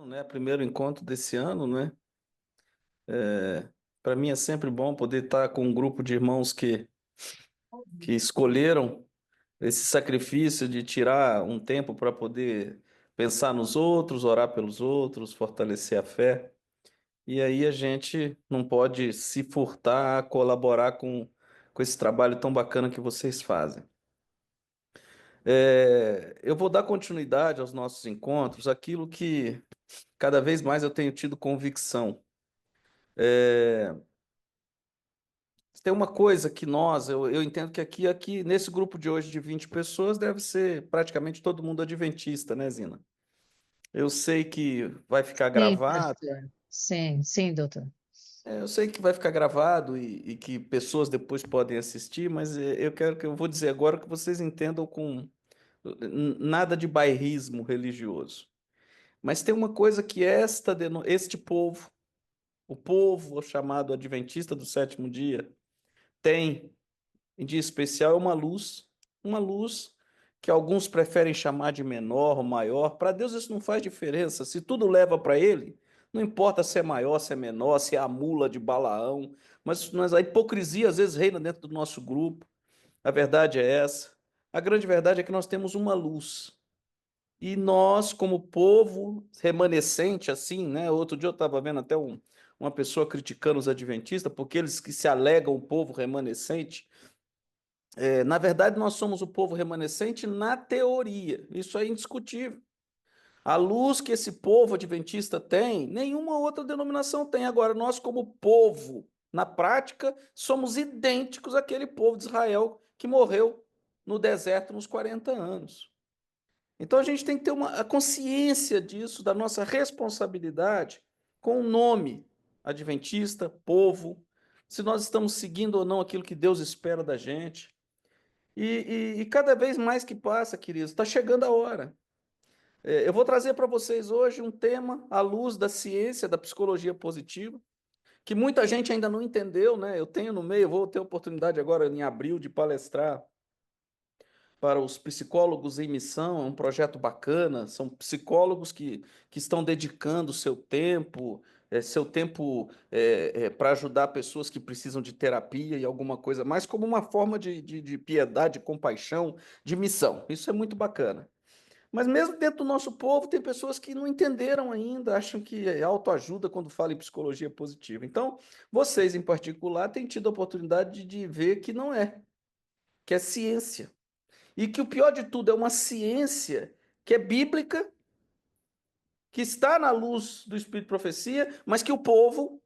né? Primeiro encontro desse ano, né? Para mim é sempre bom poder estar com um grupo de irmãos que escolheram esse sacrifício de tirar um tempo para poder pensar nos outros, orar pelos outros, fortalecer a fé. E aí a gente não pode se furtar a colaborar com esse trabalho tão bacana que vocês fazem. Eu vou dar continuidade aos nossos encontros, aquilo que cada vez mais eu tenho tido convicção. É, Tem uma coisa que eu entendo que aqui, nesse grupo de hoje de 20 pessoas, deve ser praticamente todo mundo adventista, né, Zina? Eu sei que vai ficar Sim, gravado, pastor. Sim, sim, doutor. eu sei que vai ficar gravado e que pessoas depois podem assistir, mas eu vou dizer agora que vocês entendam com nada de bairrismo religioso. Mas tem uma coisa que este povo, o povo chamado Adventista do sétimo dia, tem em dia especial é uma luz que alguns preferem chamar de menor ou maior. Para Deus isso não faz diferença. Se tudo leva para Ele, não importa se é maior, se é menor, se é a mula de Balaão, mas a hipocrisia às vezes reina dentro do nosso grupo. A verdade é essa. A grande verdade é que nós temos uma luz. E nós, como povo remanescente, assim, né? Outro dia eu estava vendo até uma pessoa criticando os adventistas, porque eles que se alegam o povo remanescente. Na verdade, nós somos o povo remanescente na teoria, isso é indiscutível. A luz que esse povo adventista tem, nenhuma outra denominação tem. Agora, nós, como povo, na prática, somos idênticos àquele povo de Israel que morreu no deserto nos 40 anos. Então, a gente tem que ter a consciência disso, da nossa responsabilidade com o nome adventista, povo, se nós estamos seguindo ou não aquilo que Deus espera da gente. E cada vez mais que passa, queridos, está chegando a hora. Eu vou trazer para vocês hoje um tema à luz da ciência, da psicologia positiva, que muita gente ainda não entendeu, né? Eu tenho no meio, eu vou ter oportunidade agora em abril de palestrar para os psicólogos em missão, é um projeto bacana, são psicólogos que estão dedicando seu tempo para ajudar pessoas que precisam de terapia e alguma coisa mais, como uma forma de piedade, compaixão, de missão. Isso é muito bacana. Mas mesmo dentro do nosso povo, tem pessoas que não entenderam ainda, acham que é autoajuda quando fala em psicologia positiva. Então, vocês em particular têm tido a oportunidade de ver que não é, que é ciência. E que o pior de tudo é uma ciência que é bíblica, que está na luz do Espírito de Profecia, mas que o povo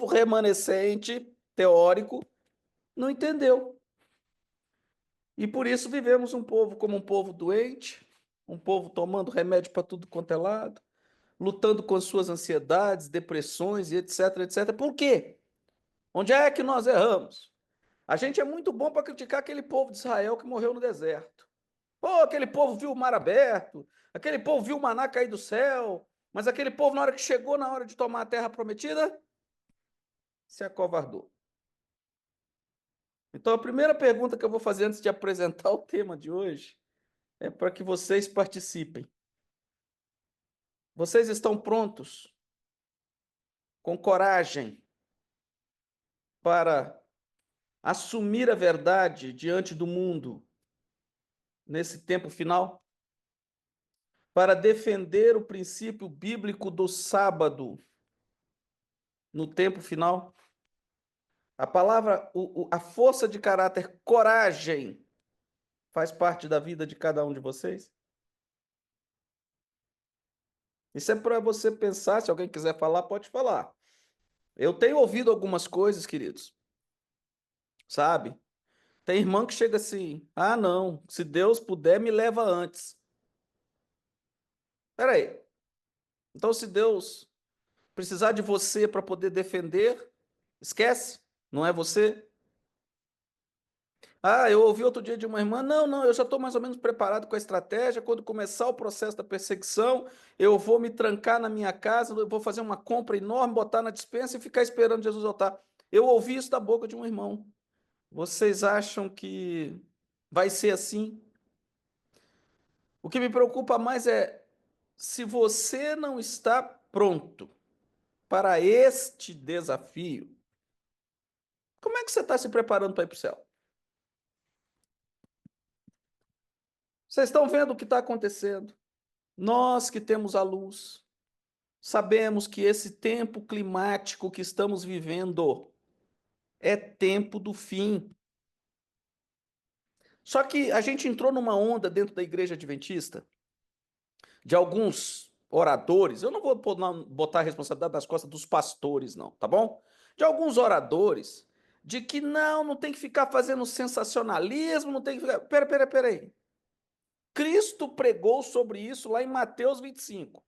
remanescente, teórico, não entendeu. E por isso vivemos um povo como um povo doente, um povo tomando remédio para tudo quanto é lado, lutando com as suas ansiedades, depressões e etc, etc. Por quê? Onde é que nós erramos? A gente é muito bom para criticar aquele povo de Israel que morreu no deserto. Pô, aquele povo viu o mar aberto, aquele povo viu o maná cair do céu, mas aquele povo, na hora que chegou na hora de tomar a terra prometida, se acovardou. Então, a primeira pergunta que eu vou fazer antes de apresentar o tema de hoje é para que vocês participem. Vocês estão prontos, com coragem, para assumir a verdade diante do mundo nesse tempo final? Para defender o princípio bíblico do sábado no tempo final? A palavra, a força de caráter, coragem, faz parte da vida de cada um de vocês? Isso é para você pensar. Se alguém quiser falar, pode falar. Eu tenho ouvido algumas coisas, queridos, sabe? Tem irmão que chega assim: ah, não, se Deus puder, me leva antes. Peraí, então se Deus precisar de você para poder defender, esquece, não é você? Ah, eu ouvi outro dia de uma irmã, não, não, eu já estou mais ou menos preparado com a estratégia. Quando começar o processo da perseguição, eu vou me trancar na minha casa, eu vou fazer uma compra enorme, botar na despensa e ficar esperando Jesus voltar. Eu ouvi isso da boca de um irmão. Vocês acham que vai ser assim? O que me preocupa mais é se você não está pronto para este desafio, como é que você está se preparando para ir para o céu? Vocês estão vendo o que está acontecendo? Nós que temos a luz, sabemos que esse tempo climático que estamos vivendo é tempo do fim. Só que a gente entrou numa onda dentro da igreja adventista, de alguns oradores, eu não vou botar a responsabilidade nas costas dos pastores, não, tá bom? De alguns oradores, de que não tem que ficar fazendo sensacionalismo, não tem que ficar. Pera aí. Cristo pregou sobre isso lá em Mateus 25.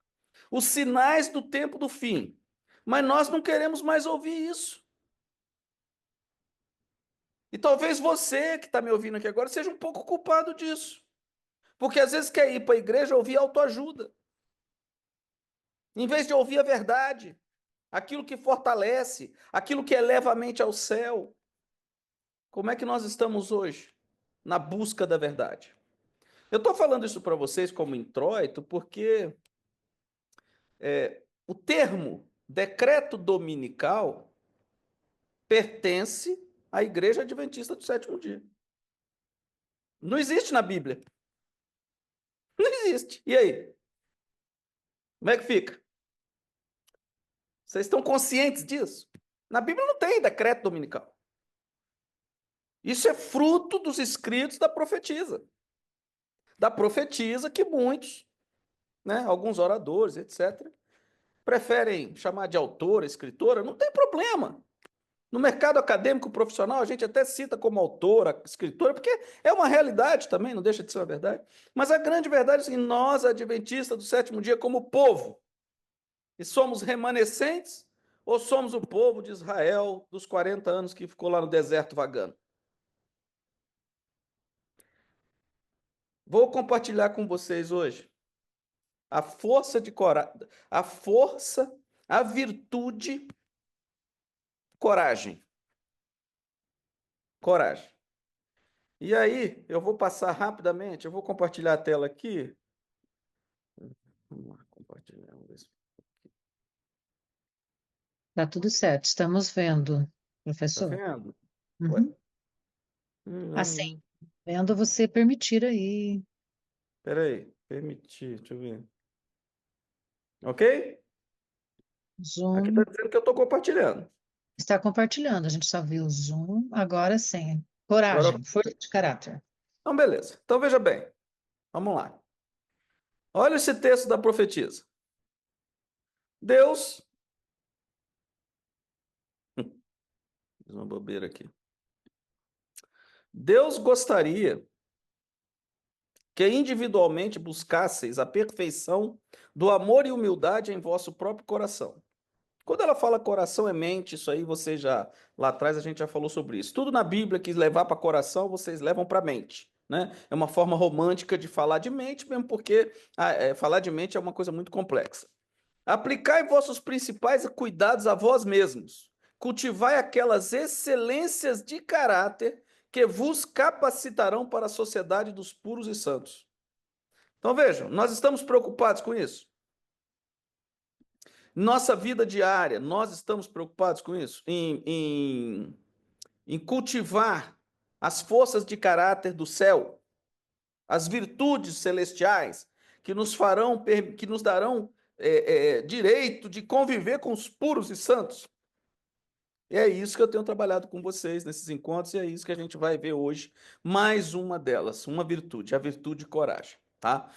Os sinais do tempo do fim. Mas nós não queremos mais ouvir isso. E talvez você que está me ouvindo aqui agora seja um pouco culpado disso. Porque às vezes quer ir para a igreja ouvir autoajuda, em vez de ouvir a verdade, aquilo que fortalece, aquilo que eleva a mente ao céu. Como é que nós estamos hoje na busca da verdade? Eu estou falando isso para vocês como introito porque o termo decreto dominical pertence à Igreja Adventista do Sétimo Dia. Não existe na Bíblia. Não existe. E aí? Como é que fica? Vocês estão conscientes disso? Na Bíblia não tem decreto dominical. Isso é fruto dos escritos da profetisa. Da profetisa que muitos, né, alguns oradores, etc., preferem chamar de autora, escritora, não tem problema. No mercado acadêmico profissional, a gente até cita como autora, escritora, porque é uma realidade também, não deixa de ser uma verdade. Mas a grande verdade é que nós, adventistas do sétimo dia, como povo, e somos remanescentes, ou somos o povo de Israel dos 40 anos que ficou lá no deserto vagando? Vou compartilhar com vocês hoje a força de coragem, a força, a virtude, coragem. Coragem. E aí, eu vou passar rapidamente, eu vou compartilhar a tela aqui. Vamos lá, compartilhar. Vamos ver se... Tá tudo certo, estamos vendo, Tá professor. vendo? Ué? Uhum. Assim, Hum, vendo você permitir aí. peraí, permitir, deixa eu ver. Ok? Aqui tá Zoom dizendo que eu tô compartilhando. está compartilhando. A gente só viu o Zoom, agora sim. Agora, Coragem, força de caráter. então beleza. Então veja bem, vamos lá. Olha esse texto da profetisa. Deus, fiz uma bobeira aqui. Deus gostaria que individualmente buscasseis a perfeição do amor e humildade em vosso próprio coração. Quando ela fala coração é mente, isso aí você já, lá atrás a gente já falou sobre isso. Tudo na Bíblia que levar para coração, vocês levam para mente, né? É uma forma romântica de falar de mente, mesmo porque falar de mente é uma coisa muito complexa. Aplicai vossos principais cuidados a vós mesmos. Cultivai aquelas excelências de caráter que vos capacitarão para a sociedade dos puros e santos. Então vejam, nós estamos preocupados com isso. Nossa vida diária, nós estamos preocupados com isso? Em cultivar as forças de caráter do céu, as virtudes celestiais que nos farão, que nos darão direito de conviver com os puros e santos. E é isso que eu tenho trabalhado com vocês nesses encontros, e é isso que a gente vai ver hoje. Mais uma delas, uma virtude, a virtude de coragem, tá?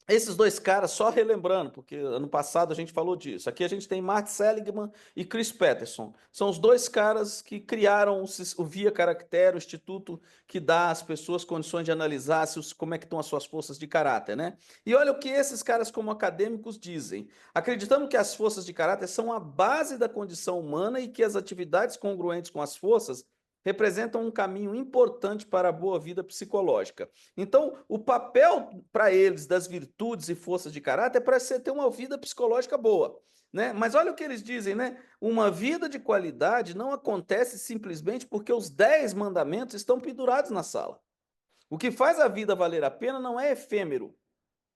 Esses dois caras, só relembrando, porque ano passado a gente falou disso. Aqui a gente tem Mark Seligman e Chris Peterson. São os dois caras que criaram o Via Caractere, o instituto que dá às pessoas condições de analisar como é que estão as suas forças de caráter, né? E olha o que esses caras, como acadêmicos, dizem. Acreditamos que as forças de caráter são a base da condição humana e que as atividades congruentes com as forças representam um caminho importante para a boa vida psicológica. Então, o papel para eles das virtudes e forças de caráter é para você ter uma vida psicológica boa, né? Mas olha o que eles dizem, né? Uma vida de qualidade não acontece simplesmente porque os 10 mandamentos estão pendurados na sala. O que faz a vida valer a pena não é efêmero,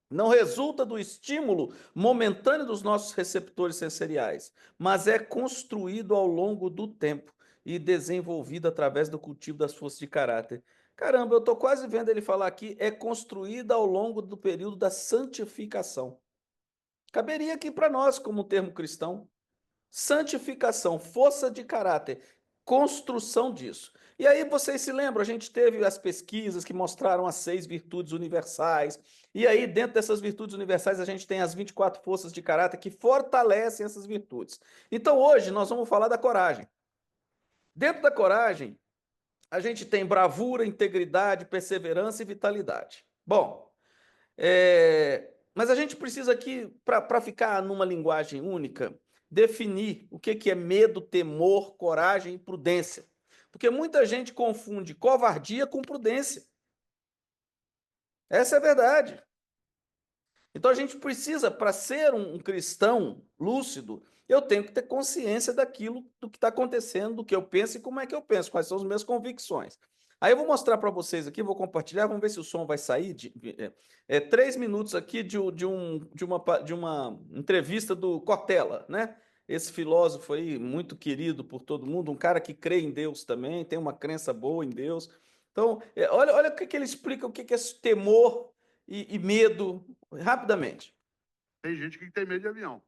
Não resulta do estímulo momentâneo dos nossos receptores sensoriais, mas é construído ao longo do tempo e desenvolvido através do cultivo das forças de caráter. Caramba, eu estou quase vendo ele falar aqui, é construída ao longo do período da santificação. Caberia aqui para nós, como termo cristão. Santificação, força de caráter, construção disso. E aí vocês se lembram, a gente teve as pesquisas que mostraram as 6 virtudes universais, e aí dentro dessas virtudes universais a gente tem as 24 forças de caráter que fortalecem essas virtudes. Então hoje nós vamos falar da coragem. Dentro da coragem, a gente tem bravura, integridade, perseverança e vitalidade. Bom, mas a gente precisa aqui, para ficar numa linguagem única, definir o que é medo, temor, coragem e prudência. Porque muita gente confunde covardia com prudência. Essa é a verdade. Então a gente precisa, para ser um cristão lúcido, eu tenho que ter consciência daquilo, do que está acontecendo, do que eu penso e como é que eu penso, quais são as minhas convicções. Aí eu vou mostrar para vocês aqui, vou compartilhar, vamos ver se o som vai sair. 3 minutos aqui de uma entrevista do Cortella, né? Esse filósofo aí, muito querido por todo mundo, um cara que crê em Deus também, tem uma crença boa em Deus. Então, olha o que ele explica, o que é esse temor e medo, rapidamente. Tem gente que tem medo de avião.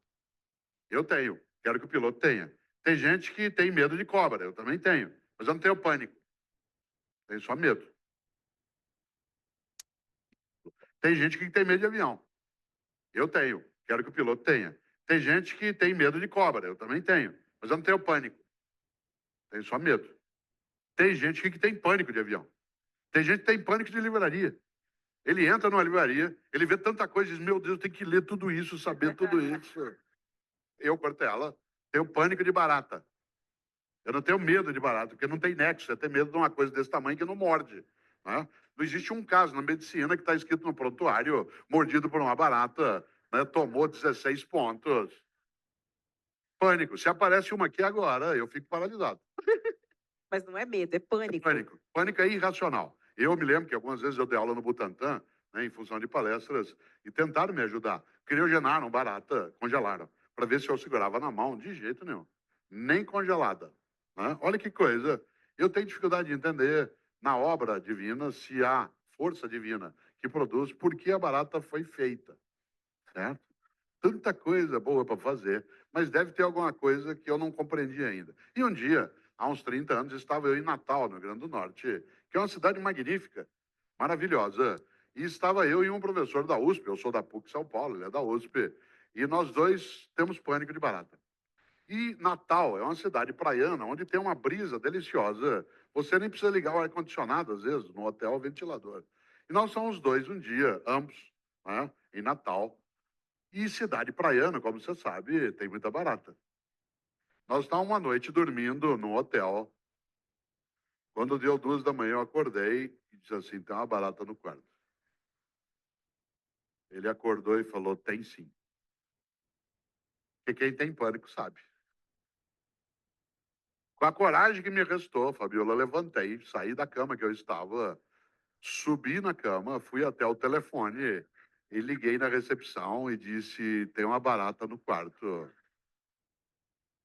Eu tenho. Quero que o piloto tenha. Tem gente que tem medo de cobra. Eu também tenho. Mas eu não tenho pânico. Tenho só medo. Tem gente que tem medo de avião. Eu tenho. Quero que o piloto tenha. Tem gente que tem medo de cobra. Eu também tenho. Mas eu não tenho pânico. Tenho só medo. Tem gente que tem pânico de avião. Tem gente que tem pânico de livraria. Ele entra numa livraria, ele vê tanta coisa e diz, meu Deus, tem que ler tudo isso, saber tudo isso. Eu, Cortella, tenho pânico de barata. Eu não tenho medo de barata, porque não tem nexo. Você tem medo de uma coisa desse tamanho que não morde. Né? Não existe um caso na medicina que está escrito no prontuário, mordido por uma barata, né? Tomou 16 pontos. Pânico. Se aparece uma aqui agora, eu fico paralisado. Mas não é medo, é pânico. Pânico. Pânico é irracional. Eu me lembro que algumas vezes eu dei aula no Butantan, né, em função de palestras, e tentaram me ajudar. Criogenaram barata, congelaram, para ver se eu segurava na mão. De jeito nenhum. Nem congelada. Né? Olha que coisa. Eu tenho dificuldade de entender na obra divina se há força divina que produz por que a barata foi feita. Certo? Tanta coisa boa para fazer, mas deve ter alguma coisa que eu não compreendi ainda. E um dia, há uns 30 anos, estava eu em Natal, no Rio Grande do Norte, que é uma cidade magnífica, maravilhosa. E estava eu e um professor da USP, eu sou da PUC São Paulo, ele é da USP, e nós dois temos pânico de barata. E Natal é uma cidade praiana, onde tem uma brisa deliciosa. Você nem precisa ligar o ar-condicionado, às vezes, no hotel, o ventilador. E nós somos dois um dia, ambos, né, em Natal. E cidade praiana, como você sabe, tem muita barata. Nós estávamos uma noite dormindo no hotel. Quando deu 2 da manhã, eu acordei e disse assim, tem uma barata no quarto. Ele acordou e falou, tem sim. Porque quem tem pânico sabe. Com a coragem que me restou, Fabiola, levantei, saí da cama que eu estava, subi na cama, fui até o telefone e liguei na recepção e disse, tem uma barata no quarto.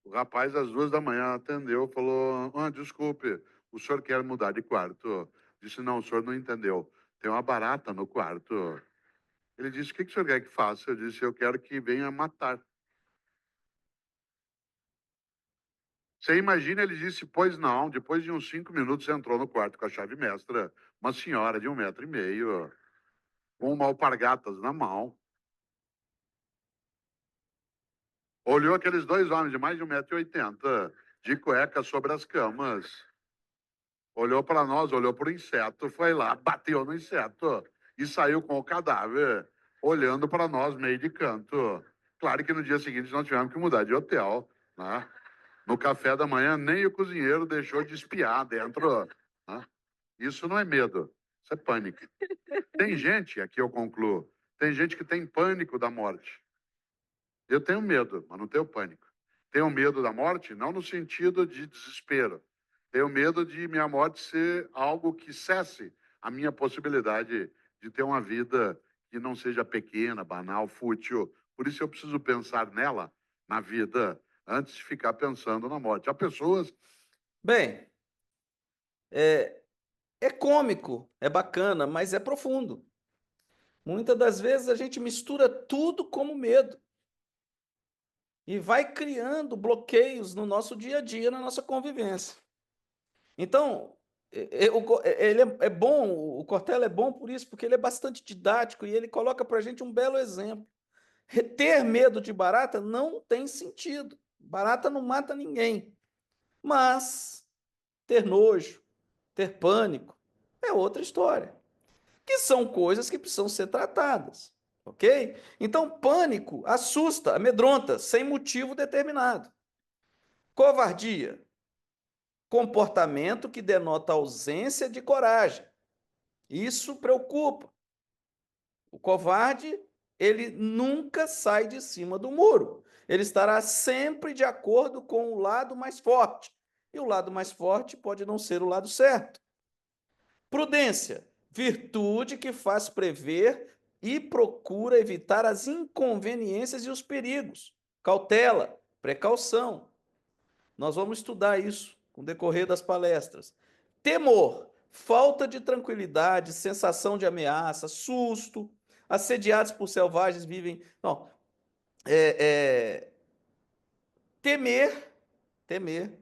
O rapaz, às 2 da manhã, atendeu, falou, desculpe, o senhor quer mudar de quarto? Disse, não, o senhor não entendeu. Tem uma barata no quarto. Ele disse, o que o senhor quer que faça? Eu disse, eu quero que venha matar. Você imagina, ele disse, pois não. Depois de uns 5 minutos, entrou no quarto com a chave mestra, uma senhora de 1,5 m, com uma alpargatas na mão. Olhou aqueles 2 homens de mais de 1,80 m, de cueca sobre as camas. Olhou para nós, olhou para o inseto, foi lá, bateu no inseto e saiu com o cadáver, olhando para nós meio de canto. Claro que no dia seguinte nós tivemos que mudar de hotel, né? No café da manhã, nem o cozinheiro deixou de espiar dentro. Né? Isso não é medo, isso é pânico. Tem gente, aqui eu concluo, tem gente que tem pânico da morte. Eu tenho medo, mas não tenho pânico. Tenho medo da morte, não no sentido de desespero. Tenho medo de minha morte ser algo que cesse a minha possibilidade de ter uma vida que não seja pequena, banal, fútil. Por isso eu preciso pensar nela, na vida, antes de ficar pensando na morte. Há pessoas... Bem, é cômico, é bacana, mas é profundo. Muitas das vezes a gente mistura tudo como medo e vai criando bloqueios no nosso dia a dia, na nossa convivência. Então, ele é bom, o Cortella é bom por isso, porque ele é bastante didático e ele coloca para a gente um belo exemplo. Ter medo de barata não tem sentido. Barata não mata ninguém. Mas ter nojo, ter pânico, é outra história. Que são coisas que precisam ser tratadas, ok? Então, pânico assusta, amedronta, sem motivo determinado. Covardia, comportamento que denota ausência de coragem. Isso preocupa. O covarde, ele nunca sai de cima do muro. Ele estará sempre de acordo com o lado mais forte. E o lado mais forte pode não ser o lado certo. Prudência, virtude que faz prever e procura evitar as inconveniências e os perigos. Cautela, precaução. Nós vamos estudar isso com o decorrer das palestras. Temor, falta de tranquilidade, sensação de ameaça, susto. Assediados por selvagens vivem. Não, temer, temer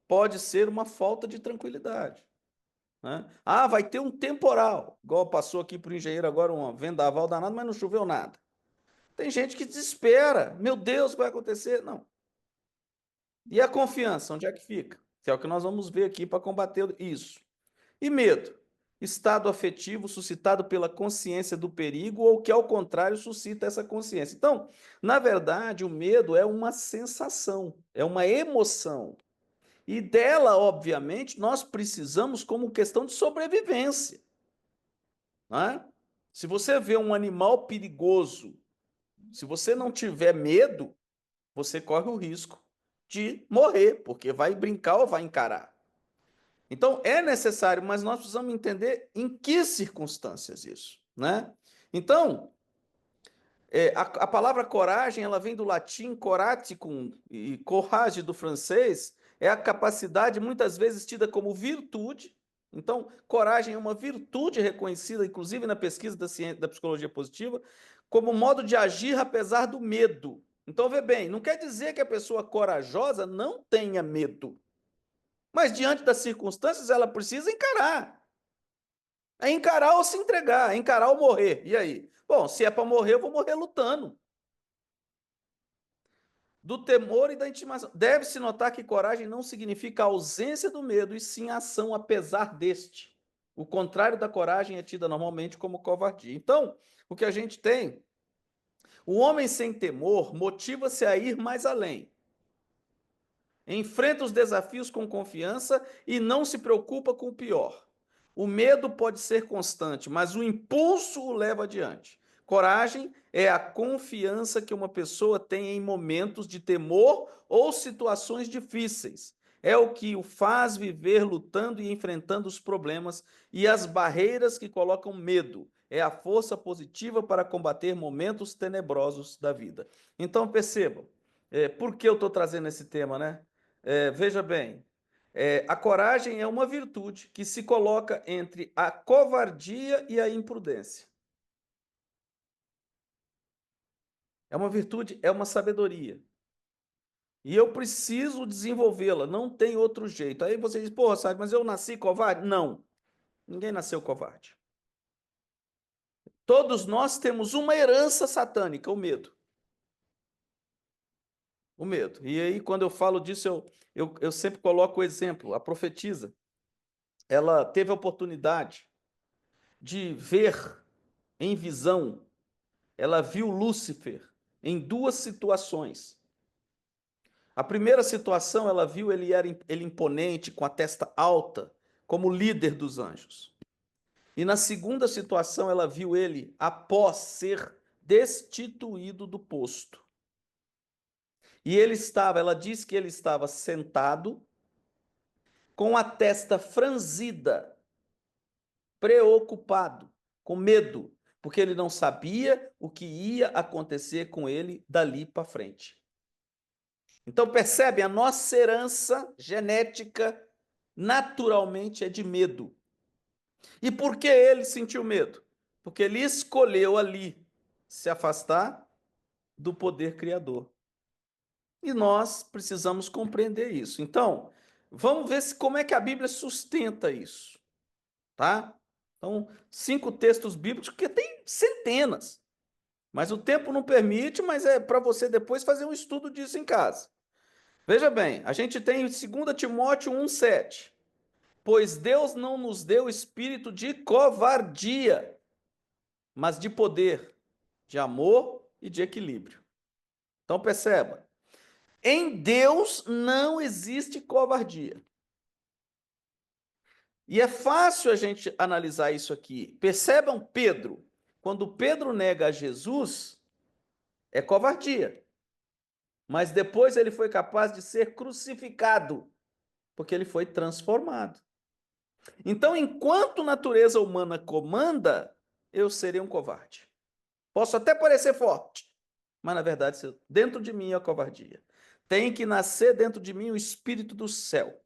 pode ser uma falta de tranquilidade. Né? Ah, vai ter um temporal, igual passou aqui para o engenheiro agora, um vendaval danado, mas não choveu nada. Tem gente que desespera. Meu Deus, o que vai acontecer? Não. E a confiança, onde é que fica? Que é o que nós vamos ver aqui para combater isso. E medo? Estado afetivo suscitado pela consciência do perigo ou que, ao contrário, suscita essa consciência. Então, na verdade, o medo é uma sensação, é uma emoção. E dela, obviamente, nós precisamos como questão de sobrevivência. Né? Se você vê um animal perigoso, se você não tiver medo, você corre o risco de morrer, porque vai brincar ou vai encarar. Então, é necessário, mas nós precisamos entender em que circunstâncias isso, né? Então, a palavra coragem, ela vem do latim coraticum e corage do francês, é a capacidade muitas vezes tida como virtude. Então, coragem é uma virtude reconhecida, inclusive na pesquisa da ciência da psicologia positiva, como modo de agir apesar do medo. Então, vê bem, não quer dizer que a pessoa corajosa não tenha medo. Mas diante das circunstâncias, ela precisa encarar. É encarar ou se entregar, é encarar ou morrer. E aí? Bom, se é para morrer, eu vou morrer lutando. Do temor e da intimação. Deve-se notar que coragem não significa ausência do medo, e sim ação apesar deste. O contrário da coragem é tida normalmente como covardia. Então, o que a gente tem? O homem sem temor motiva-se a ir mais além. Enfrenta os desafios com confiança e não se preocupa com o pior. O medo pode ser constante, mas o impulso o leva adiante. Coragem é a confiança que uma pessoa tem em momentos de temor ou situações difíceis. É o que o faz viver lutando e enfrentando os problemas e as barreiras que colocam medo. É a força positiva para combater momentos tenebrosos da vida. Então percebam, por que eu estou trazendo esse tema, né? Veja bem, a coragem é uma virtude que se coloca entre a covardia e a imprudência. É uma virtude, é uma sabedoria. E eu preciso desenvolvê-la, não tem outro jeito. Aí você diz, pô, sabe, mas eu nasci covarde? Não, ninguém nasceu covarde. Todos nós temos uma herança satânica, o medo. O medo. E aí, quando eu falo disso, eu sempre coloco o exemplo. A profetisa, ela teve a oportunidade de ver em visão, ela viu Lúcifer em duas situações. A primeira situação, ela viu ele imponente, com a testa alta, como líder dos anjos. E na segunda situação, ela viu ele após ser destituído do posto. E ela diz que ele estava sentado, com a testa franzida, preocupado, com medo, porque ele não sabia o que ia acontecer com ele dali para frente. Então, percebe, a nossa herança genética naturalmente é de medo. E por que ele sentiu medo? Porque ele escolheu ali se afastar do poder criador. E nós precisamos compreender isso. Então, vamos ver como é que a Bíblia sustenta isso, tá? Então, 5 textos bíblicos, porque tem centenas. Mas o tempo não permite, mas é para você depois fazer um estudo disso em casa. Veja bem, a gente tem 2 Timóteo 1,7. Pois Deus não nos deu espírito de covardia, mas de poder, de amor e de equilíbrio. Então perceba, em Deus não existe covardia. E é fácil a gente analisar isso aqui. Percebam Pedro. Quando Pedro nega a Jesus, é covardia. Mas depois ele foi capaz de ser crucificado, porque ele foi transformado. Então, enquanto natureza humana comanda, eu serei um covarde. Posso até parecer forte, mas na verdade, dentro de mim é a covardia. Tem que nascer dentro de mim o espírito do céu,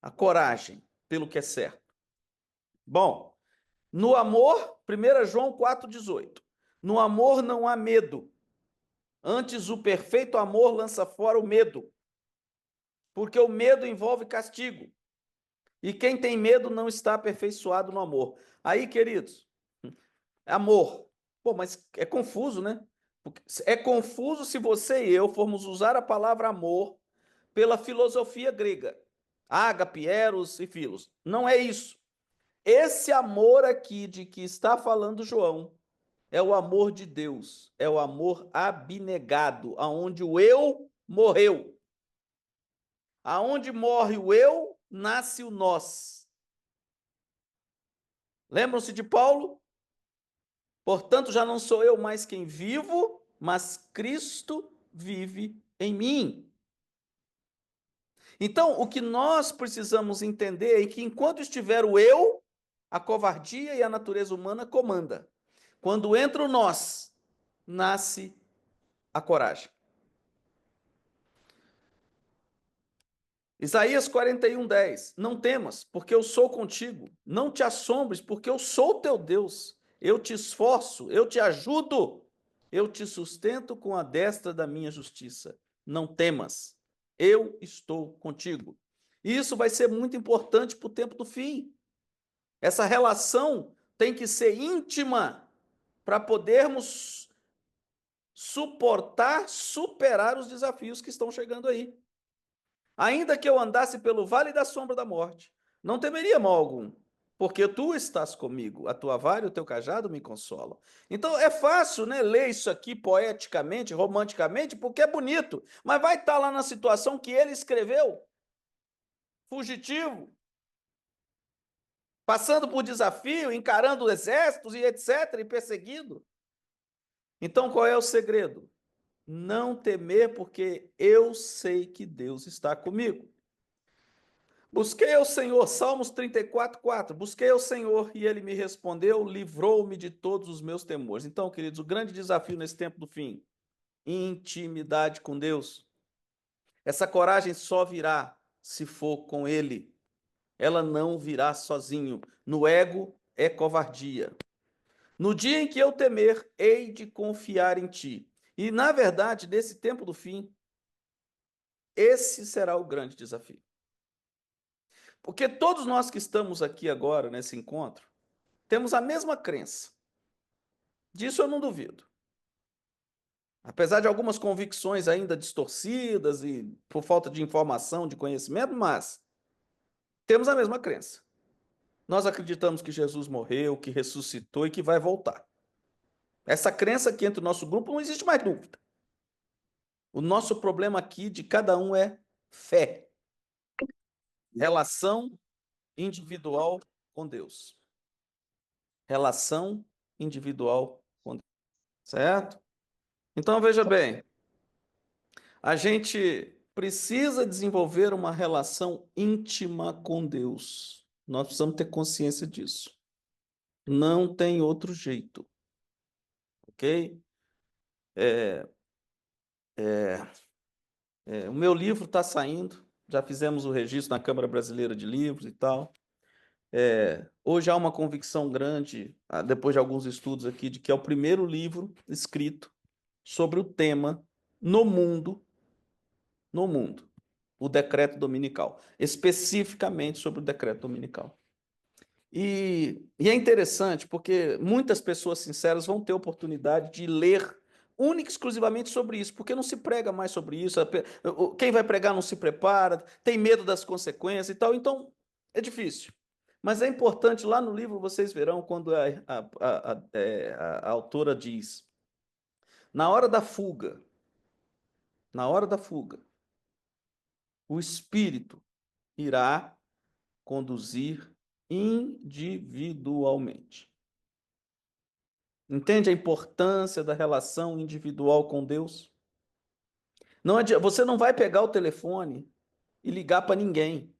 a coragem pelo que é certo. Bom, no amor, 1 João 4,18. No amor não há medo. Antes, o perfeito amor lança fora o medo, porque o medo envolve castigo. E quem tem medo não está aperfeiçoado no amor. Aí, queridos, amor. Pô, mas é confuso, né? É confuso se você e eu formos usar a palavra amor pela filosofia grega. Ágape, eros e filos. Não é isso. Esse amor aqui de que está falando João é o amor de Deus, é o amor abnegado, aonde o eu morreu. Aonde morre o eu, nasce o nós. Lembram-se de Paulo? Portanto, já não sou eu mais quem vivo, mas Cristo vive em mim. Então, o que nós precisamos entender é que enquanto estiver o eu, a covardia e a natureza humana comanda. Quando entra o nós, nasce a coragem. Isaías 41:10. Não temas, porque eu sou contigo. Não te assombres, porque eu sou teu Deus. Eu te esforço, eu te ajudo. Eu te sustento com a destra da minha justiça. Não temas, eu estou contigo. E isso vai ser muito importante para o tempo do fim. Essa relação tem que ser íntima para podermos suportar, superar os desafios que estão chegando aí. Ainda que eu andasse pelo vale da sombra da morte, não temeria mal algum, porque tu estás comigo, a tua vara e o teu cajado me consolam. Então é fácil, né, ler isso aqui poeticamente, romanticamente, porque é bonito, mas vai estar lá na situação que ele escreveu, fugitivo, passando por desafio, encarando exércitos e etc, e perseguido. Então qual é o segredo? Não temer, porque eu sei que Deus está comigo. Busquei ao Senhor, Salmos 34:4. Busquei ao Senhor e ele me respondeu, livrou-me de todos os meus temores. Então, queridos, o grande desafio nesse tempo do fim, intimidade com Deus. Essa coragem só virá se for com ele. Ela não virá sozinho. No ego é covardia. No dia em que eu temer, hei de confiar em ti. E, na verdade, nesse tempo do fim, esse será o grande desafio. Porque todos nós que estamos aqui agora, nesse encontro, temos a mesma crença. Disso eu não duvido. Apesar de algumas convicções ainda distorcidas e por falta de informação, de conhecimento, mas temos a mesma crença. Nós acreditamos que Jesus morreu, que ressuscitou e que vai voltar. Essa crença aqui entre o nosso grupo não existe mais dúvida. O nosso problema aqui de cada um é fé. Relação individual com Deus. Relação individual com Deus. Certo? Então, veja bem, a gente precisa desenvolver uma relação íntima com Deus. Nós precisamos ter consciência disso. Não tem outro jeito. ok? O meu livro está saindo, já fizemos o registro na Câmara Brasileira de Livros e tal. Hoje há uma convicção grande, depois de alguns estudos aqui, de que é o primeiro livro escrito sobre o tema no mundo, o decreto dominical, especificamente sobre o decreto dominical. E é interessante porque muitas pessoas sinceras vão ter oportunidade de ler única e exclusivamente sobre isso, porque não se prega mais sobre isso, quem vai pregar não se prepara, tem medo das consequências e tal, então é difícil. Mas é importante, lá no livro vocês verão quando a autora diz, na hora da fuga, o Espírito irá conduzir individualmente. Entende a importância da relação individual com Deus? Não adianta, você não vai pegar o telefone e ligar para ninguém.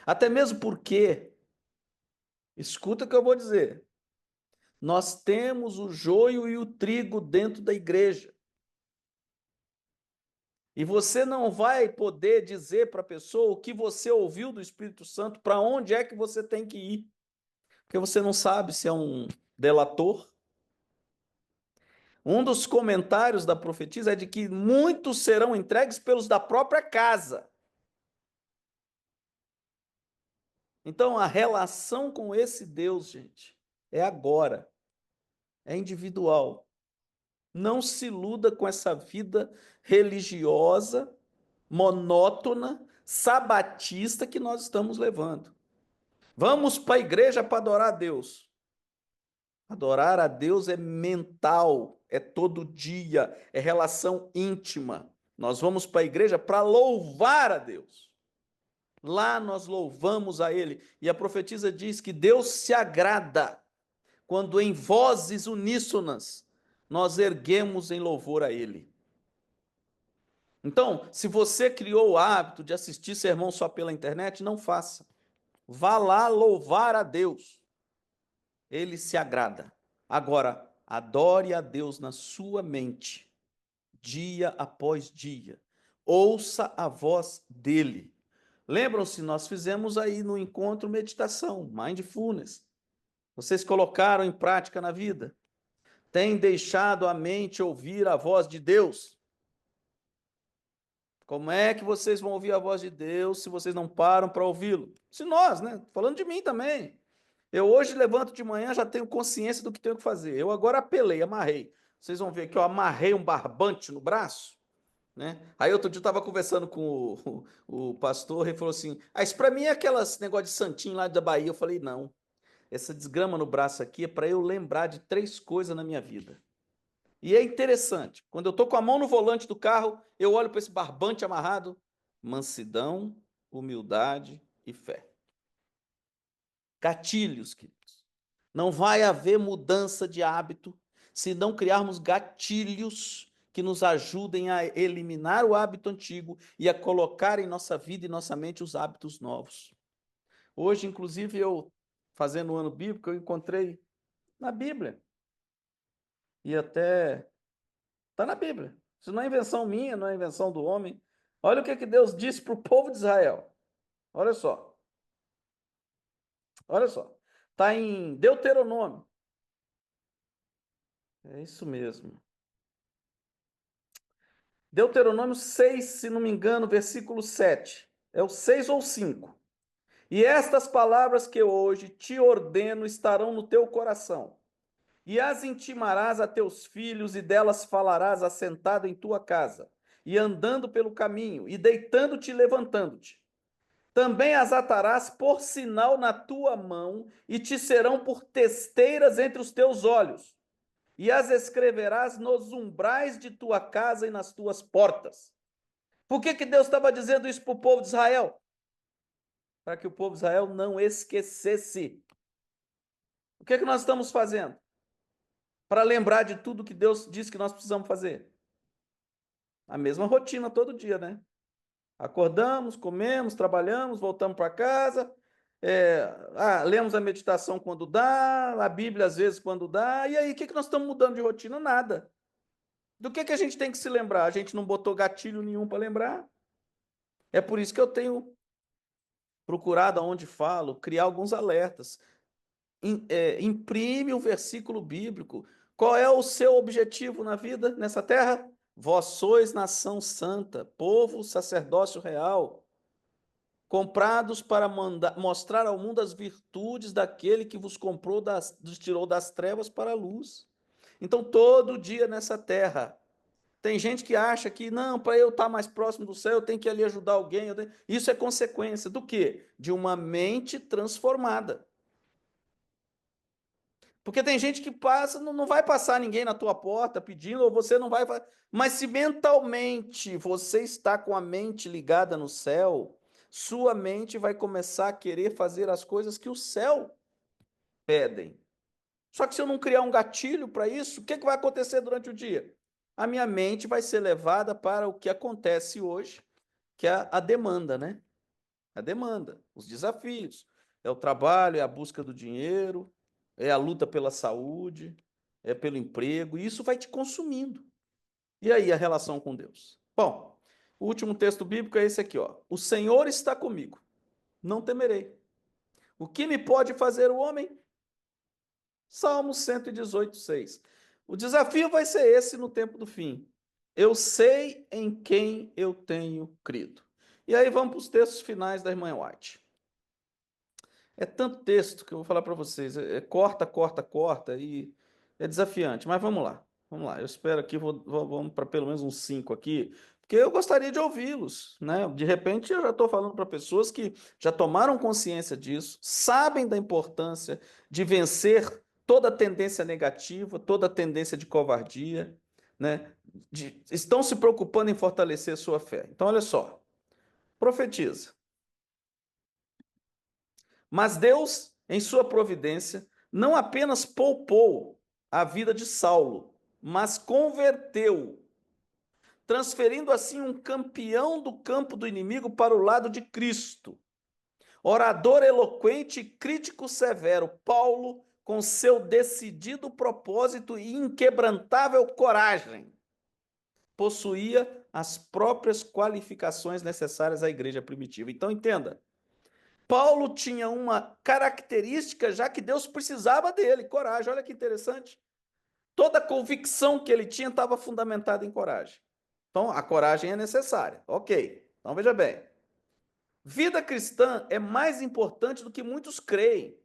Até mesmo porque, escuta o que eu vou dizer, nós temos o joio e o trigo dentro da igreja. E você não vai poder dizer para a pessoa o que você ouviu do Espírito Santo, para onde é que você tem que ir. Porque você não sabe se é um delator. Um dos comentários da profetisa é de que muitos serão entregues pelos da própria casa. Então, a relação com esse Deus, gente, é agora, é individual. Não se iluda com essa vida religiosa, monótona, sabatista que nós estamos levando. Vamos para a igreja para adorar a Deus. Adorar a Deus é mental, é todo dia, é relação íntima. Nós vamos para a igreja para louvar a Deus. Lá nós louvamos a Ele. E a profetisa diz que Deus se agrada quando em vozes uníssonas nós erguemos em louvor a Ele. Então, se você criou o hábito de assistir sermão só pela internet, não faça. Vá lá louvar a Deus. Ele se agrada. Agora, adore a Deus na sua mente, dia após dia. Ouça a voz dele. Lembram-se, nós fizemos aí no encontro meditação, mindfulness. Vocês colocaram em prática na vida? Tem deixado a mente ouvir a voz de Deus? Como é que vocês vão ouvir a voz de Deus se vocês não param para ouvi-lo? Se nós, né? Falando de mim também. Eu hoje levanto de manhã, já tenho consciência do que tenho que fazer. Eu agora apelei, amarrei. Vocês vão ver que eu amarrei um barbante no braço, né? Aí outro dia eu estava conversando com o pastor, ele falou assim, isso para mim é aquelas negócio de santinho lá da Bahia. Eu falei, não, essa desgrama no braço aqui é para eu lembrar de 3 coisas na minha vida. E é interessante, quando eu estou com a mão no volante do carro, eu olho para esse barbante amarrado, mansidão, humildade e fé. Gatilhos, queridos. Não vai haver mudança de hábito se não criarmos gatilhos que nos ajudem a eliminar o hábito antigo e a colocar em nossa vida e nossa mente os hábitos novos. Hoje, inclusive, eu, fazendo o ano bíblico, eu encontrei na Bíblia. E até está na Bíblia. Isso não é invenção minha, não é invenção do homem. Olha o que Deus disse para o povo de Israel. Olha só. Olha só. Está em Deuteronômio. É isso mesmo. Deuteronômio 6, se não me engano, versículo 7. É o 6 ou 5. E estas palavras que eu hoje te ordeno estarão no teu coração. E as intimarás a teus filhos, e delas falarás assentado em tua casa, e andando pelo caminho, e deitando-te e levantando-te. Também as atarás por sinal na tua mão, e te serão por testeiras entre os teus olhos. E as escreverás nos umbrais de tua casa e nas tuas portas. Por que Deus estava dizendo isso para o povo de Israel? Para que o povo de Israel não esquecesse. O que nós estamos fazendo? Para lembrar de tudo que Deus disse que nós precisamos fazer. A mesma rotina todo dia, né? Acordamos, comemos, trabalhamos, voltamos para casa, Lemos a meditação quando dá, a Bíblia às vezes quando dá, e aí o que nós estamos mudando de rotina? Nada. Do que a gente tem que se lembrar? A gente não botou gatilho nenhum para lembrar. É por isso que eu tenho procurado, aonde falo, criar alguns alertas. Imprime o versículo bíblico. Qual é o seu objetivo na vida, nessa terra? Vós sois nação santa, povo, sacerdócio real, comprados para mostrar ao mundo as virtudes daquele que vos comprou, vos tirou das trevas para a luz. Então, todo dia nessa terra, tem gente que acha que, não, para eu estar mais próximo do céu, eu tenho que ali ajudar alguém. Isso é consequência do quê? De uma mente transformada. Porque tem gente que passa, não vai passar ninguém na tua porta pedindo, ou você não vai. Mas se mentalmente você está com a mente ligada no céu, sua mente vai começar a querer fazer as coisas que o céu pedem. Só que se eu não criar um gatilho para isso, o que vai acontecer durante o dia? A minha mente vai ser levada para o que acontece hoje, que é a demanda, né? A demanda, os desafios. É o trabalho, é a busca do dinheiro, é a luta pela saúde, é pelo emprego, e isso vai te consumindo. E aí a relação com Deus? Bom, o último texto bíblico é esse aqui, ó. O Senhor está comigo, não temerei. O que me pode fazer o homem? Salmo 118, 6. O desafio vai ser esse no tempo do fim. Eu sei em quem eu tenho crido. E aí vamos para os textos finais da irmã White. É tanto texto que eu vou falar para vocês. Corta, corta, corta e é desafiante. Mas vamos lá. Vamos lá. Eu espero aqui, vamos para pelo menos uns 5 aqui, porque eu gostaria de ouvi-los, né? De repente eu já estou falando para pessoas que já tomaram consciência disso, sabem da importância de vencer toda tendência negativa, toda tendência de covardia, né? Estão se preocupando em fortalecer sua fé. Então, olha só. Profetiza. Mas Deus, em sua providência, não apenas poupou a vida de Saulo, mas converteu, transferindo assim um campeão do campo do inimigo para o lado de Cristo. Orador eloquente e crítico severo, Paulo, com seu decidido propósito e inquebrantável coragem, possuía as próprias qualificações necessárias à igreja primitiva. Então, entenda. Paulo tinha uma característica já que Deus precisava dele, coragem. Olha que interessante. Toda a convicção que ele tinha estava fundamentada em coragem. Então, a coragem é necessária. Ok. Então, veja bem. Vida cristã é mais importante do que muitos creem.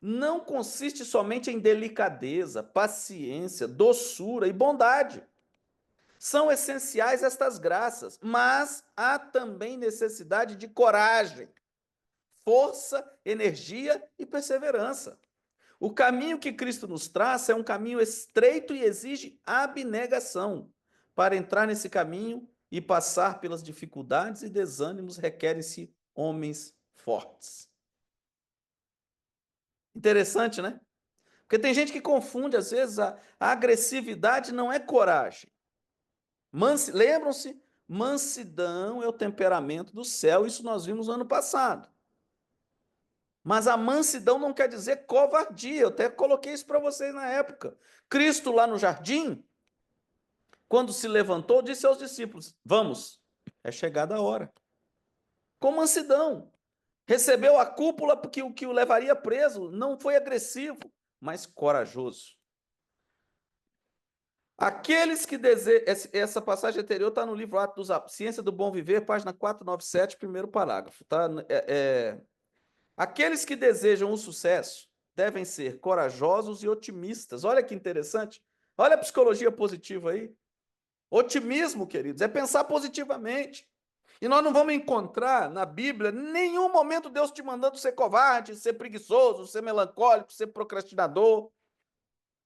Não consiste somente em delicadeza, paciência, doçura e bondade. São essenciais estas graças, mas há também necessidade de coragem, força, energia e perseverança. O caminho que Cristo nos traça é um caminho estreito e exige abnegação. Para entrar nesse caminho e passar pelas dificuldades e desânimos, requerem-se homens fortes. Interessante, né? Porque tem gente que confunde, às vezes, a agressividade não é coragem. Lembram-se? Mansidão é o temperamento do céu, isso nós vimos no ano passado. Mas a mansidão não quer dizer covardia. Eu até coloquei isso para vocês na época. Cristo lá no jardim, quando se levantou, disse aos discípulos: vamos, é chegada a hora. Com mansidão. Recebeu a cúpula porque o que o levaria preso. Não foi agressivo, mas corajoso. Aqueles que desejam... Essa passagem anterior está no livro Atos dos Apóstolos, Ciência do Bom Viver, página 497, primeiro parágrafo. Tá? Aqueles que desejam o sucesso devem ser corajosos e otimistas. Olha que interessante. Olha a psicologia positiva aí. Otimismo, queridos, é pensar positivamente. E nós não vamos encontrar na Bíblia nenhum momento Deus te mandando ser covarde, ser preguiçoso, ser melancólico, ser procrastinador,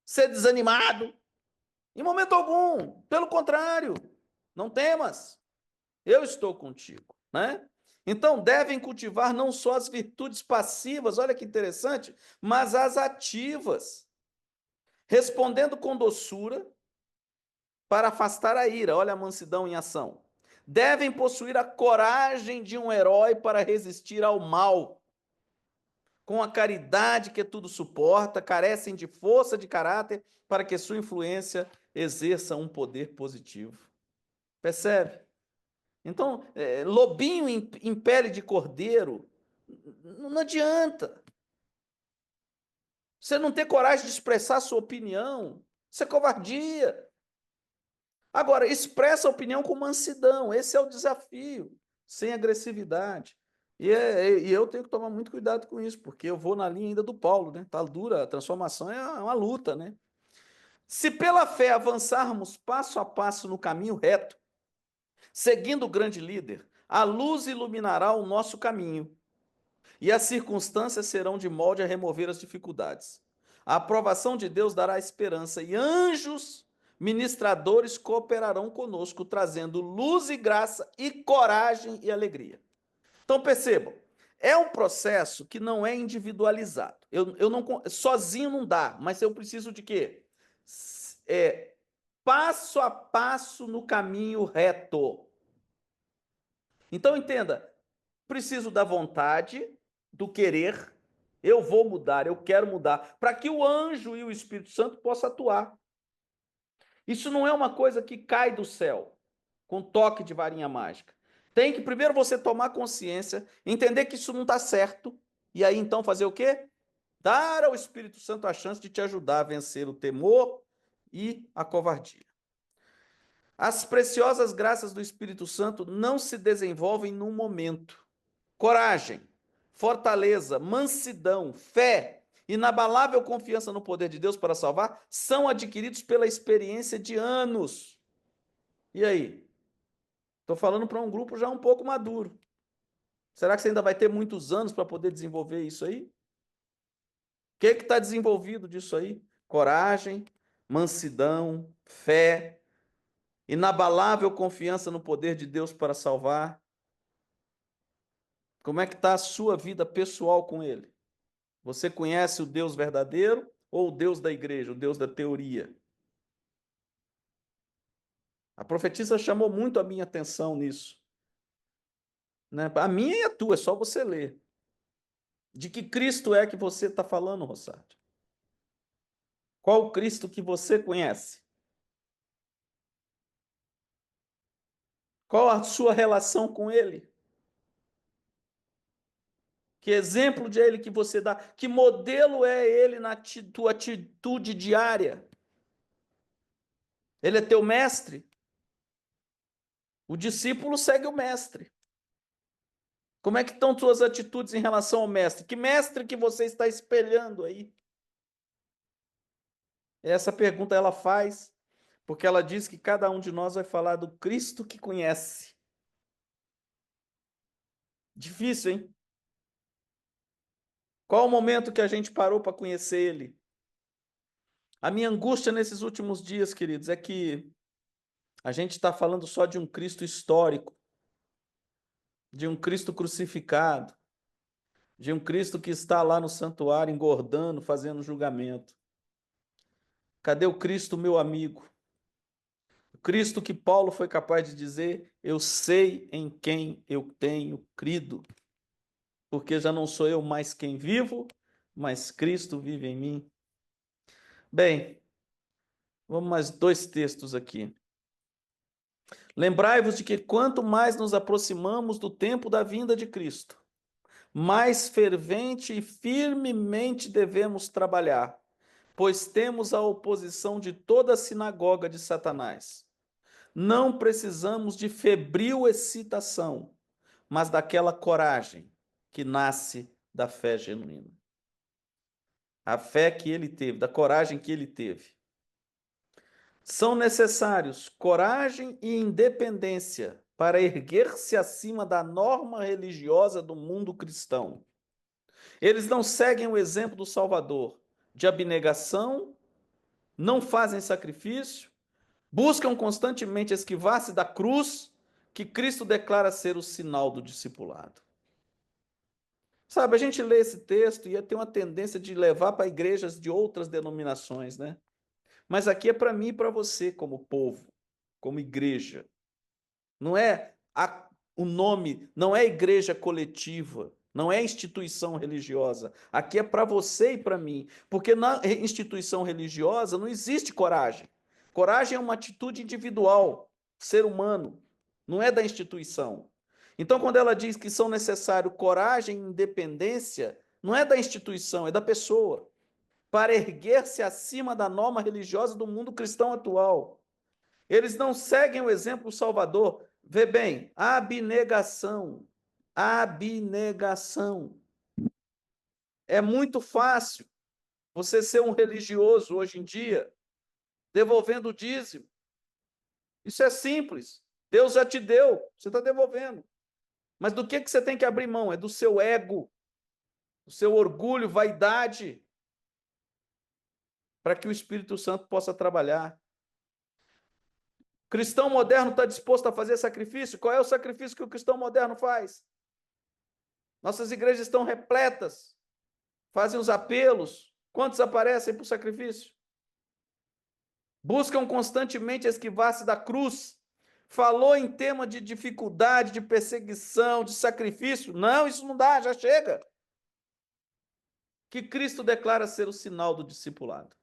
ser desanimado. Em momento algum. Pelo contrário, não temas. Eu estou contigo, né? Então, devem cultivar não só as virtudes passivas, olha que interessante, mas as ativas, respondendo com doçura para afastar a ira, olha a mansidão em ação. Devem possuir a coragem de um herói para resistir ao mal, com a caridade que tudo suporta, carecem de força de caráter para que sua influência exerça um poder positivo. Percebe? Então, lobinho em pele de cordeiro, não adianta. Você não ter coragem de expressar sua opinião, isso é covardia. Agora, expressa a opinião com mansidão, esse é o desafio, sem agressividade. E eu tenho que tomar muito cuidado com isso, porque eu vou na linha ainda do Paulo, né? Tá dura, a transformação é uma luta, né? Se pela fé avançarmos passo a passo no caminho reto, seguindo o grande líder, a luz iluminará o nosso caminho e as circunstâncias serão de molde a remover as dificuldades. A aprovação de Deus dará esperança e anjos ministradores cooperarão conosco, trazendo luz e graça e coragem e alegria. Então percebam, é um processo que não é individualizado. Eu não, sozinho não dá, mas eu preciso de quê? Passo a passo no caminho reto. Então entenda, preciso da vontade, do querer, eu vou mudar, eu quero mudar, para que o anjo e o Espírito Santo possam atuar. Isso não é uma coisa que cai do céu, com toque de varinha mágica. Tem que primeiro você tomar consciência, entender que isso não está certo, e aí então fazer o quê? Dar ao Espírito Santo a chance de te ajudar a vencer o temor e a covardia. As preciosas graças do Espírito Santo não se desenvolvem num momento. Coragem, fortaleza, mansidão, fé, inabalável confiança no poder de Deus para salvar são adquiridos pela experiência de anos. E aí? Estou falando para um grupo já um pouco maduro. Será que você ainda vai ter muitos anos para poder desenvolver isso aí? O que está desenvolvido disso aí? Coragem, mansidão, fé, inabalável confiança no poder de Deus para salvar. Como é que está a sua vida pessoal com Ele? Você conhece o Deus verdadeiro ou o Deus da igreja, o Deus da teoria? A profetisa chamou muito a minha atenção nisso. Né? A minha e a tua, é só você ler. De que Cristo é que você está falando, Rosário? Qual o Cristo que você conhece? Qual a sua relação com Ele? Que exemplo de Ele que você dá? Que modelo é Ele na tua atitude diária? Ele é teu mestre? O discípulo segue o mestre. Como é que estão suas atitudes em relação ao mestre? Que mestre que você está espelhando aí? Essa pergunta ela faz porque ela diz que cada um de nós vai falar do Cristo que conhece. Difícil, hein? Qual o momento que a gente parou para conhecer Ele? A minha angústia nesses últimos dias, queridos, é que a gente está falando só de um Cristo histórico, de um Cristo crucificado, de um Cristo que está lá no santuário engordando, fazendo julgamento. Cadê o Cristo, meu amigo? O Cristo que Paulo foi capaz de dizer: eu sei em quem eu tenho crido, porque já não sou eu mais quem vivo, mas Cristo vive em mim. Bem, vamos mais 2 textos aqui. Lembrai-vos de que quanto mais nos aproximamos do tempo da vinda de Cristo, mais fervente e firmemente devemos trabalhar, pois temos a oposição de toda a sinagoga de Satanás. Não precisamos de febril excitação, mas daquela coragem que nasce da fé genuína. A fé que ele teve, da coragem que ele teve. São necessários coragem e independência para erguer-se acima da norma religiosa do mundo cristão. Eles não seguem o exemplo do Salvador de abnegação, não fazem sacrifício, buscam constantemente esquivar-se da cruz que Cristo declara ser o sinal do discipulado. Sabe, a gente lê esse texto e tem uma tendência de levar para igrejas de outras denominações, né? Mas aqui é para mim e para você, como povo, como igreja. Não é o nome, não é igreja coletiva, Não é instituição religiosa. Aqui é para você e para mim. Porque na instituição religiosa não existe coragem. Coragem é uma atitude individual, ser humano, não é da instituição. Então, quando ela diz que são necessários coragem e independência, não é da instituição, é da pessoa, para erguer-se acima da norma religiosa do mundo cristão atual. Eles não seguem o exemplo salvador. Vê bem, abnegação. Abnegação. É muito fácil você ser um religioso hoje em dia, devolvendo o dízimo. Isso é simples. Deus já te deu, você está devolvendo. Mas do que você tem que abrir mão? É do seu ego, do seu orgulho, vaidade, para que o Espírito Santo possa trabalhar. O cristão moderno está disposto a fazer sacrifício? Qual é o sacrifício que o cristão moderno faz? Nossas igrejas estão repletas, fazem os apelos. Quantos aparecem para o sacrifício? Buscam constantemente esquivar-se da cruz. Falou em tema de dificuldade, de perseguição, de sacrifício. Não, isso não dá, já chega. Que Cristo declara ser o sinal do discipulado.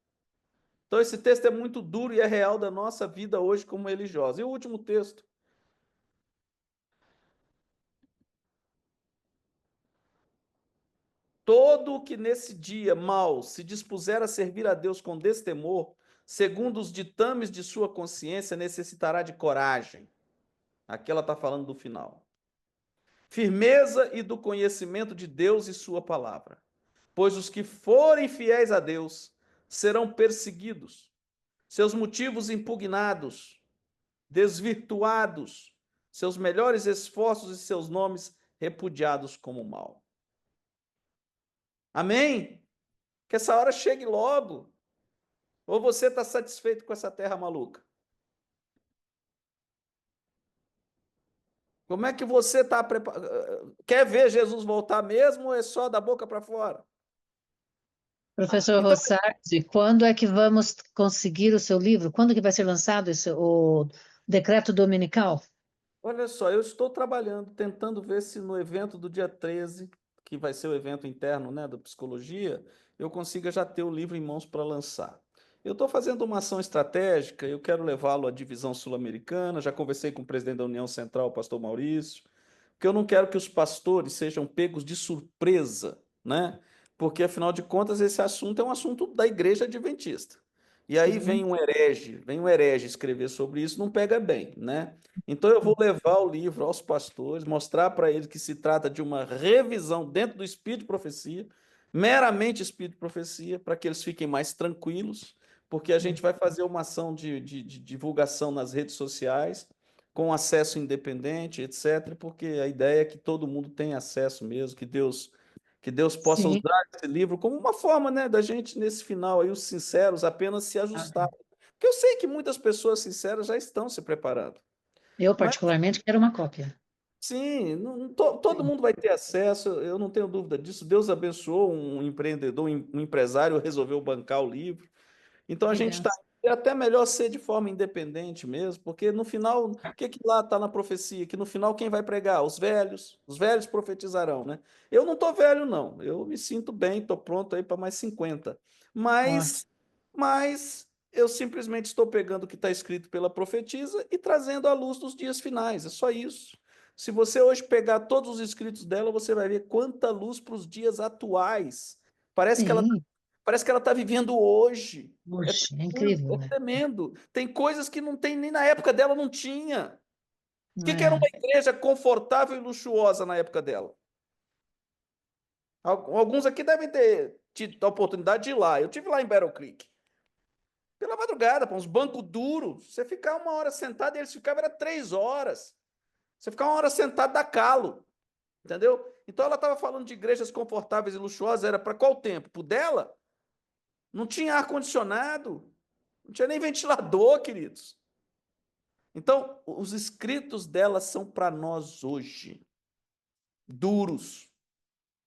Então, esse texto é muito duro e é real da nossa vida hoje como religiosa. E o último texto. Todo o que nesse dia mal se dispuser a servir a Deus com destemor, segundo os ditames de sua consciência, necessitará de coragem. Aqui ela está falando do final. Firmeza e do conhecimento de Deus e sua palavra. Pois os que forem fiéis a Deus serão perseguidos, seus motivos impugnados, desvirtuados, seus melhores esforços e seus nomes repudiados como mal. Amém? Que essa hora chegue logo. Ou você está satisfeito com essa terra maluca? Como é que você está preparado? Quer ver Jesus voltar mesmo ou é só da boca para fora? Professor Então, Rossardi, quando é que vamos conseguir o seu livro? Quando que vai ser lançado o decreto dominical? olha só, eu estou trabalhando, tentando ver se no evento do dia 13, que vai ser o evento interno, né, da psicologia, eu consiga já ter o livro em mãos para lançar. Eu estou fazendo uma ação estratégica, eu quero levá-lo à divisão sul-americana, já conversei com o presidente da União Central, o pastor Maurício, porque eu não quero que os pastores sejam pegos de surpresa, né? Porque, afinal de contas, esse assunto é um assunto da igreja adventista. E aí Sim, vem um herege escrever sobre isso, não pega bem, né? Então eu vou levar o livro aos pastores, mostrar para eles que se trata de uma revisão dentro do Espírito de Profecia, meramente Espírito de Profecia, para que eles fiquem mais tranquilos, porque a gente vai fazer uma ação de divulgação nas redes sociais, com acesso independente, etc., porque a ideia é que todo mundo tenha acesso mesmo, que Deus possa sim. usar esse livro como uma forma, né, da gente, nesse final aí, os sinceros, apenas se ajustar. Porque eu sei que muitas pessoas sinceras já estão se preparando. Eu, Mas, particularmente, quero uma cópia. sim, todo Sim. mundo vai ter acesso, eu não tenho dúvida disso. Deus abençoou um empreendedor, um empresário, resolveu bancar o livro. Então a Que gente está. benção. É até melhor ser de forma independente mesmo, porque no final, o que lá está na profecia? Que no final quem vai pregar? Os velhos profetizarão, né? Eu não estou velho, não. Eu me sinto bem, estou pronto aí para mais 50. Ótimo. Mas eu simplesmente estou pegando o que está escrito pela profetisa e trazendo à luz dos dias finais. É só isso. Se você hoje pegar todos os escritos dela, você vai ver quanta luz para os dias atuais. Parece que ela Sim, Parece que ela está vivendo hoje. É oxe, é tremendo, incrível, é né? tremendo. Tem coisas que não tem nem na época dela, não tinha. O que era É, uma igreja confortável e luxuosa na época dela? Alguns aqui devem ter tido a oportunidade de ir lá. Eu tive lá em Battle Creek. Pela madrugada, para uns bancos duros. Você ficar uma hora sentado, e eles ficavam, era 3 horas. Você ficar uma hora sentado, dá calo. Entendeu? Então ela estava falando de igrejas confortáveis e luxuosas, era para qual tempo? Para o dela? Não tinha ar-condicionado. Não tinha nem ventilador, queridos. Então, os escritos dela são para nós hoje. Duros,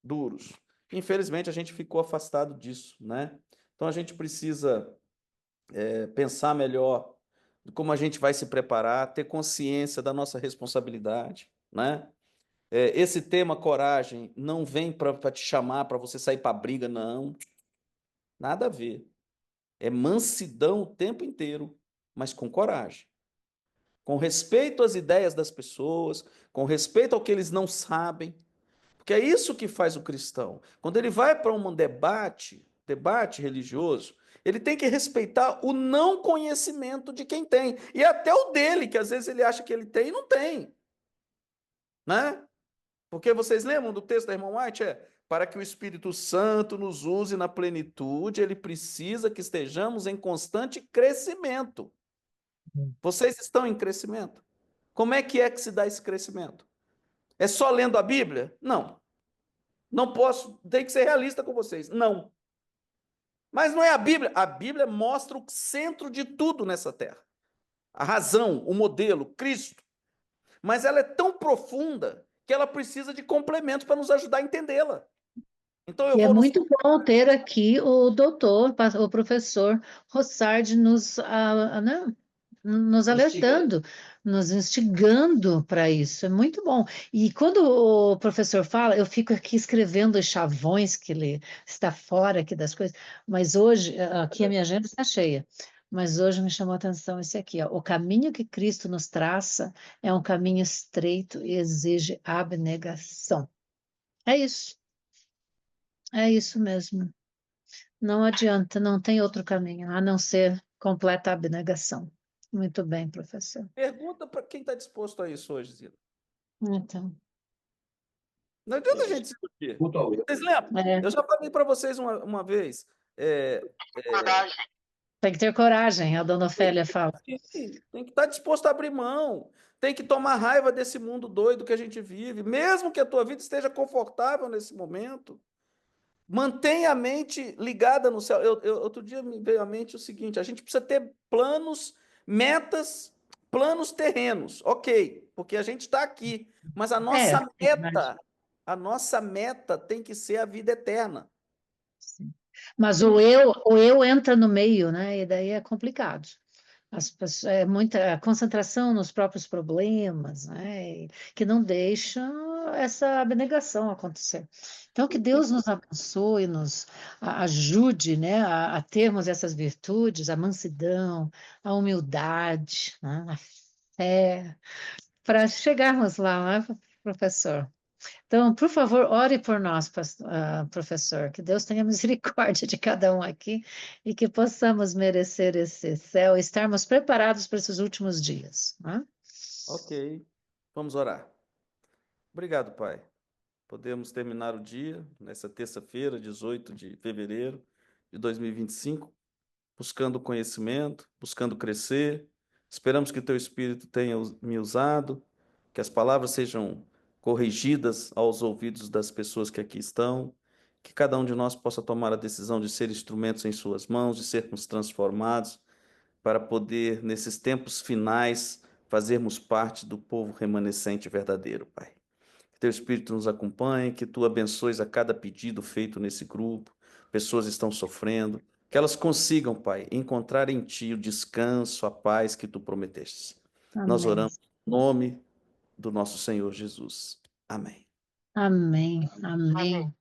duros. Infelizmente, a gente ficou afastado disso, né? Então, a gente precisa pensar melhor de como a gente vai se preparar, ter consciência da nossa responsabilidade, né? Esse tema coragem não vem para te chamar para você sair para briga, não. Nada a ver. É mansidão o tempo inteiro, mas com coragem. Com respeito às ideias das pessoas, com respeito ao que eles não sabem. Porque é isso que faz o cristão. Quando ele vai para um debate religioso, ele tem que respeitar o não conhecimento de quem tem. E até o dele, que às vezes ele acha que ele tem e não tem. Né? Porque vocês lembram do texto da irmã White? Para que o Espírito Santo nos use na plenitude, ele precisa que estejamos em constante crescimento. Vocês estão em crescimento? Como é que se dá esse crescimento? É só lendo a Bíblia? Não. Não posso, tem que ser realista com vocês. Não. Mas não é a Bíblia. A Bíblia mostra o centro de tudo nessa terra. A razão, o modelo, Cristo. Mas ela é tão profunda que ela precisa de complementos para nos ajudar a entendê-la. Então eu E é vou muito bom ter aqui o doutor, o professor Rossard né, nos alertando, nos instigando para isso. É muito bom. E quando o professor fala, eu fico aqui escrevendo os chavões que ele está fora aqui das coisas, mas hoje, aqui a minha agenda está cheia. Mas hoje me chamou a atenção esse aqui, ó. O caminho que Cristo nos traça é um caminho estreito e exige abnegação. É isso. É isso mesmo. Não adianta, não tem outro caminho, a não ser completa abnegação. Muito bem, professor. pergunta para quem está disposto a isso hoje, Zila. Então, Não adianta a gente discutir. Vocês lembram? é, Eu já falei para vocês uma vez. tem que ter coragem, a dona Ofélia fala. Tem que estar disposto a abrir mão. Tem que tomar raiva desse mundo doido que a gente vive, mesmo que a tua vida esteja confortável nesse momento. Mantenha a mente ligada no céu. Outro dia me veio à mente o seguinte: a gente precisa ter planos, metas, planos terrenos, ok, porque a gente está aqui. Mas a nossa meta tem que ser a vida eterna. Sim. Mas o eu entra no meio, né? E daí é complicado. É muita concentração nos próprios problemas, né? Que não deixa essa abnegação acontecer. Então, que Deus nos abençoe, nos ajude, né, a termos essas virtudes, a mansidão, a humildade, né, a fé, para chegarmos lá, né, professor? Então, por favor, ore por nós, professor, que Deus tenha misericórdia de cada um aqui e que possamos merecer esse céu e estarmos preparados para esses últimos dias. Né? Ok, vamos orar. Obrigado, Pai. Podemos terminar o dia, nessa terça-feira, 18 de fevereiro de 2025, buscando conhecimento, buscando crescer. Esperamos que Teu Espírito tenha me usado, que as palavras sejam corrigidas aos ouvidos das pessoas que aqui estão, que cada um de nós possa tomar a decisão de ser instrumentos em Suas mãos, de sermos transformados, para poder, nesses tempos finais, fazermos parte do povo remanescente verdadeiro, Pai. Que Teu Espírito nos acompanhe, que Tu abençoes a cada pedido feito nesse grupo. Pessoas estão sofrendo, que elas consigam, Pai, encontrar em Ti o descanso, a paz que Tu prometestes. Nós Amém. oramos em nome do nosso Senhor Jesus. Amém. Amém. Amém.